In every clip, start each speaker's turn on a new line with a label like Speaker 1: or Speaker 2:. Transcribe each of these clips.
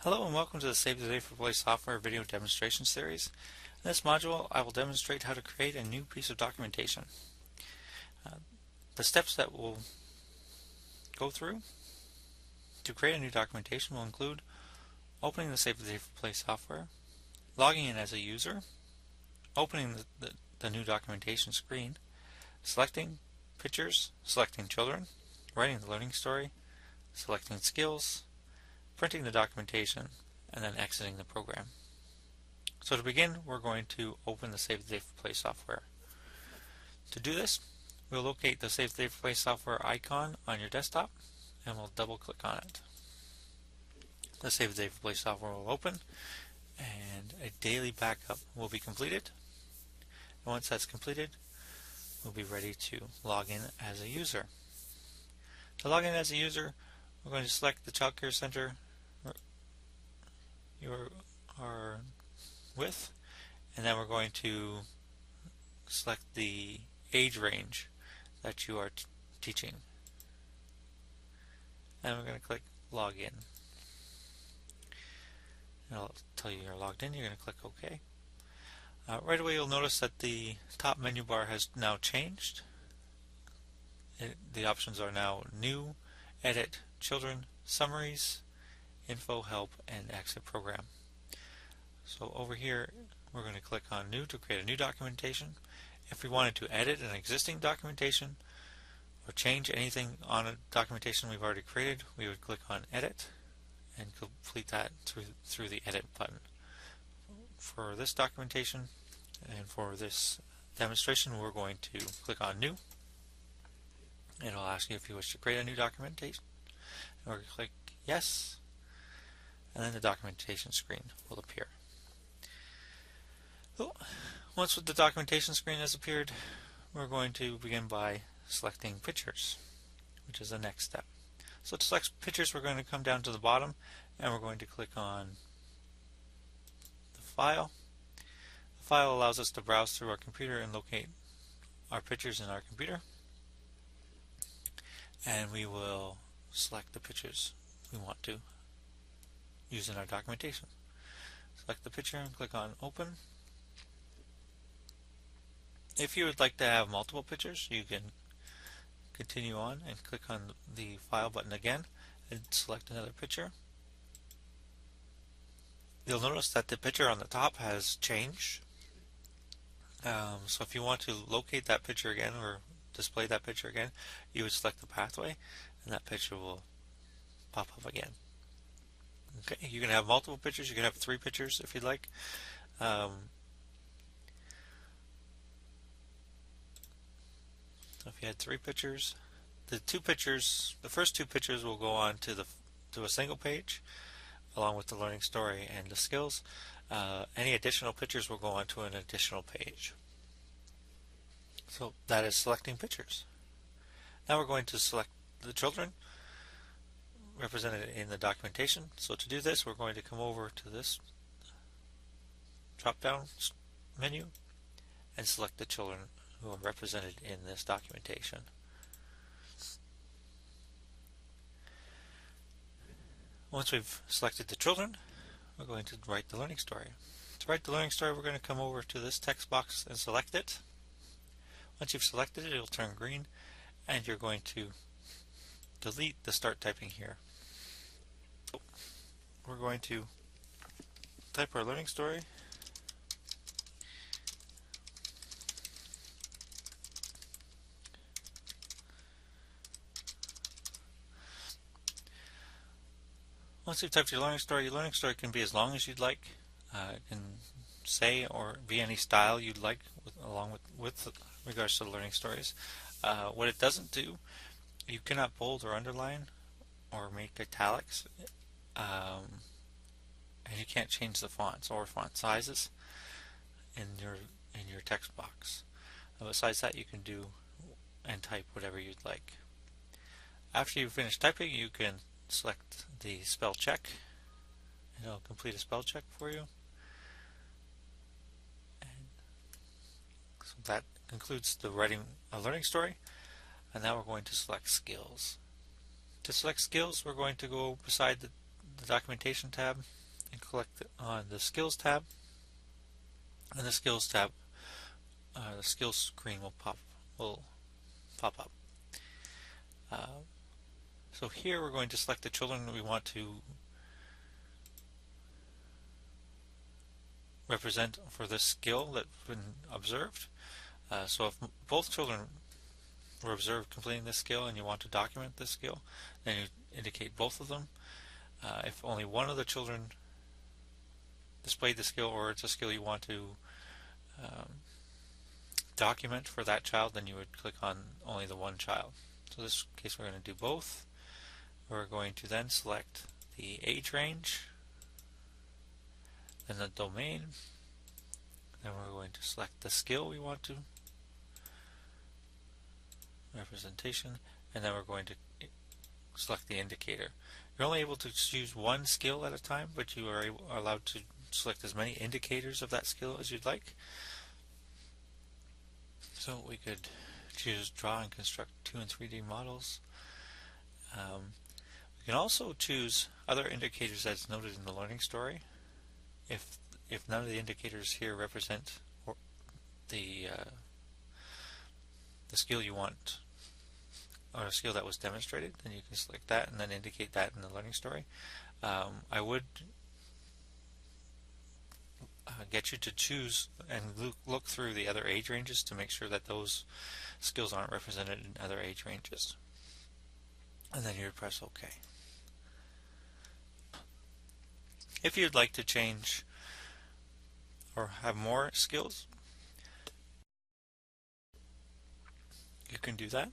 Speaker 1: Hello and welcome to the Save the Day for Play software video demonstration series. In this module, I will demonstrate how to create a new piece of documentation. The steps that we'll go through to create a new documentation will include opening the Save the Day for Play software, logging in as a user, opening the new documentation screen, selecting pictures, selecting children, writing the learning story, selecting skills, printing the documentation, and then exiting the program. So to begin, we're going to open the Save the Day for Play software. To do this, we'll locate the Save the Day for Play software icon on your desktop, and we'll double click on it. The Save the Day for Play software will open, and a daily backup will be completed. And once that's completed, we'll be ready to log in as a user. To log in as a user, we're going to select the Child Care Center you are with, and then we're going to select the age range that you are teaching. And we're going to click Login. It'll tell you you're logged in. You're going to click OK. Right away you'll notice that the top menu bar has now changed. The options are now New, Edit, Children, Summaries, Info, Help, and Exit Program. So over here we're going to click on New to create a new documentation. If we wanted to edit an existing documentation or change anything on a documentation we've already created, we would click on Edit and complete that through the Edit button. For this documentation and for this demonstration, we're going to click on New. It'll ask you if you wish to create a new documentation. And we're going to click Yes, and then the documentation screen will appear. So, once the documentation screen has appeared, we're going to begin by selecting pictures, which is the next step. So to select pictures, we're going to come down to the bottom and we're going to click on the file. The file allows us to browse through our computer and locate our pictures in our computer. And we will select the pictures we want to use in our documentation. Select the picture and click on Open. If you would like to have multiple pictures, you can continue on and click on the File button again and select another picture. You'll notice that the picture on the top has changed. So if you want to locate that picture again or display that picture again, you would select the pathway and that picture will pop up again. Okay, you can have multiple pictures. You can have 3 pictures if you'd like. So if you had 3 pictures, the first two pictures will go on to a single page along with the learning story and the skills. Any additional pictures will go on to an additional page. So that is selecting pictures. Now we're going to select the children represented in the documentation. So to do this, we're going to come over to this drop-down menu and select the children who are represented in this documentation. Once we've selected the children, we're going to write the learning story. To write the learning story, we're going to come over to this text box and select it. Once you've selected it, it'll turn green, and you're going to delete the Start Typing here. We're going to type our learning story. Once you've typed your learning story can be as long as you'd like. It can say or be any style you'd like along with regards to the learning stories. What it doesn't do, you cannot bold or underline or make italics, and you can't change the fonts or font sizes in your text box. Besides that, you can do and type whatever you'd like. After you finish typing, you can select the spell check, and it'll complete a spell check for you. And so that concludes the writing a learning story. And now we're going to select skills. To select skills, we're going to go beside the documentation tab and click on the skills tab, and the skills tab, the skills screen will pop up. So here we're going to select the children that we want to represent for this skill that's been observed. So if both children were observed completing this skill and you want to document this skill, then you indicate both of them. If only one of the children displayed the skill, or it's a skill you want to document for that child, then you would click on only the one child. So in this case we're going to do both. We're going to then select the age range, then the domain, then we're going to select the skill we want to representation, and then we're going to select the indicator. You're only able to choose one skill at a time, but you are allowed to select as many indicators of that skill as you'd like. So we could choose draw and construct 2 and 3D models. We can also choose other indicators as noted in the learning story. If none of the indicators here represent the skill you want, or a skill that was demonstrated, then you can select that and then indicate that in the learning story. I would get you to choose and look through the other age ranges to make sure that those skills aren't represented in other age ranges. And then you would press OK. If you'd like to change or have more skills, you can do that.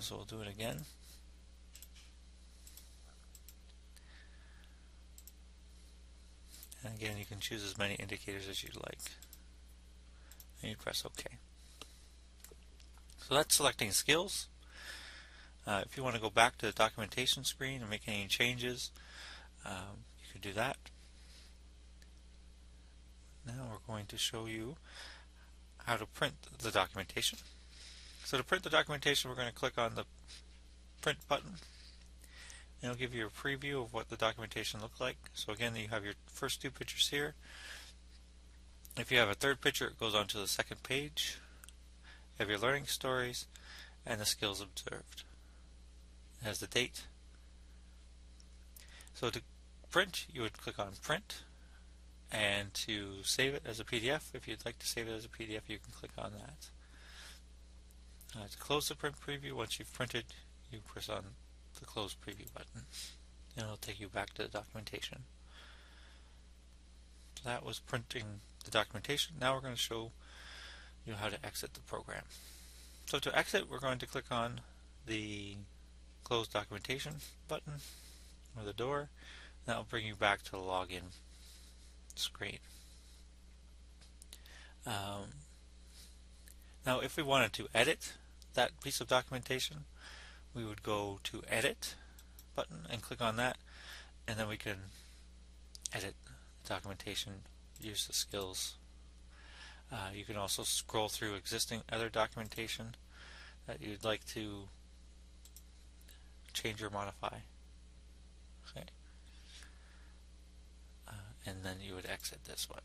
Speaker 1: So we'll do it again. And again, you can choose as many indicators as you'd like. And you press OK. So that's selecting skills. If you want to go back to the documentation screen and make any changes, you could do that. Now we're going to show you how to print the documentation. So to print the documentation, we're going to click on the print button. And it'll give you a preview of what the documentation looks like. So again, you have your first 2 pictures here. If you have a third picture, it goes on to the second page. You have your learning stories and the skills observed. It has the date. So to print, you would click on print, and to save it as a PDF, if you'd like to save it as a PDF, you can click on that. To close the print preview, once you've printed, you press on the close preview button, and it'll take you back to the documentation. So that was printing the documentation. Now we're going to show you how to exit the program. So to exit, we're going to click on the close documentation button or the door. That will bring you back to the login screen. Now if we wanted to edit that piece of documentation, we would go to Edit button and click on that, and then we can edit the documentation, use the skills. You can also scroll through existing other documentation that you'd like to change or modify. Okay. And then you would exit this one.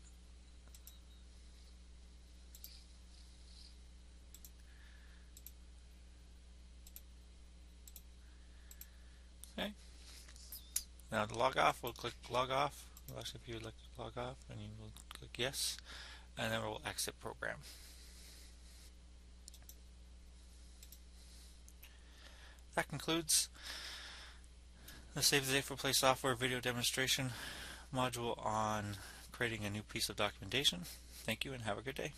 Speaker 1: Okay. Now to log off, we'll click log off. If you would like to log off, and you will click yes, and then we'll exit program. That concludes the Save the Day for Play software video demonstration module on creating a new piece of documentation. Thank you and have a good day.